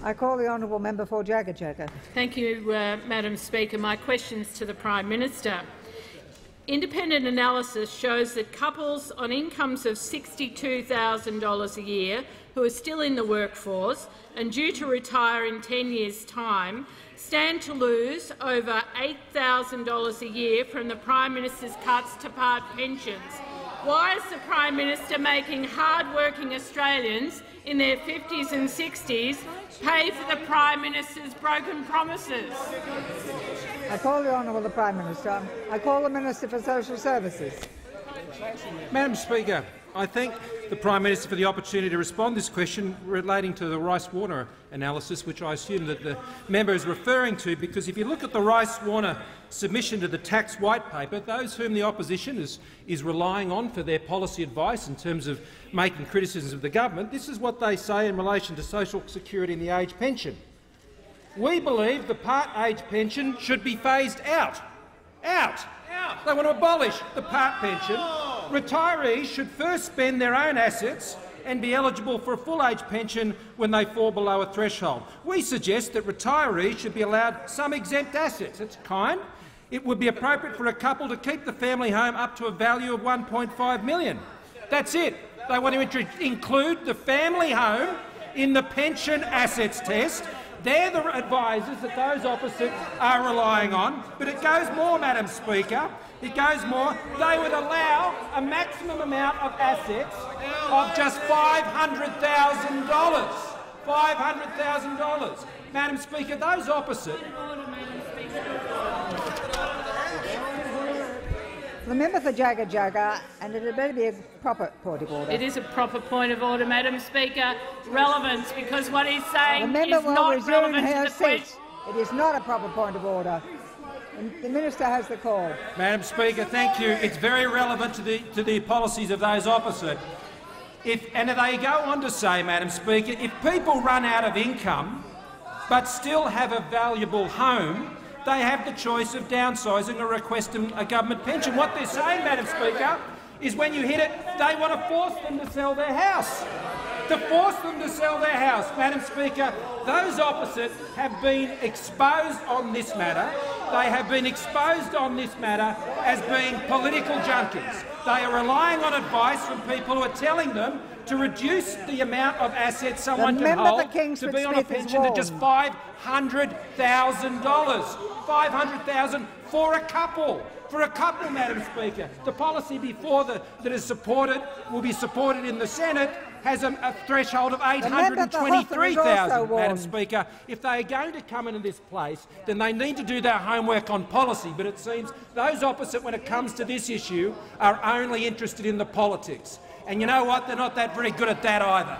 I call the honourable member for Jagajaga. Thank you, Madam Speaker. My question's to the Prime Minister. Independent analysis shows that couples on incomes of $62,000 a year who are still in the workforce and due to retire in 10 years' time stand to lose over $8,000 a year from the Prime Minister's cuts to part pensions. Why is the Prime Minister making hard-working Australians in their 50s and 60s pay for the Prime Minister's broken promises? I call the honourable Prime Minister. I call the Minister for Social Services. Madam Speaker, I thank the Prime Minister for the opportunity to respond to this question relating to the Rice-Warner analysis, which I assume that the member is referring to, because if you look at the Rice-Warner submission to the tax white paper, those whom the opposition is relying on for their policy advice in terms of making criticisms of the government, this is what they say in relation to social security and the age pension. We believe the part-age pension should be phased out. They want to abolish the part pension. Retirees should first spend their own assets and be eligible for a full-age pension when they fall below a threshold. We suggest that retirees should be allowed some exempt assets. It's kind. It would be appropriate for a couple to keep the family home up to a value of $1.5 million. That's it. They want to include the family home in the pension assets test. They're the advisers that those opposite are relying on. But it goes more, Madam Speaker. It goes more. They would allow a maximum amount of assets of just $500,000. $500,000. Madam Speaker, those opposite— The member for Jagajaga, and it had better be a proper point of order. It is a proper point of order, Madam Speaker. Relevance, because what he's saying the member is will not resume relevant her to the question. seat. It is not a proper point of order. The minister has the call. Madam Speaker, thank you. It's very relevant to the policies of those opposite. And they go on to say, Madam Speaker, if people run out of income but still have a valuable home, they have the choice of downsizing or requesting a government pension. What they're saying, Madam Speaker, is when you hit it, they want to force them to sell their house. Madam Speaker, those opposite have been exposed on this matter. They have been exposed on this matter as being political junkies. They are relying on advice from people who are telling them to reduce the amount of assets someone can hold to be on a pension to just $500,000. $500,000 for a couple. Madam Speaker. The policy before that is supported will be supported in the Senate has a threshold of $823,000. Madam Speaker, if they are going to come into this place, then they need to do their homework on policy. But it seems those opposite, when it comes to this issue, are only interested in the politics. And you know what? They're not that very good at that either.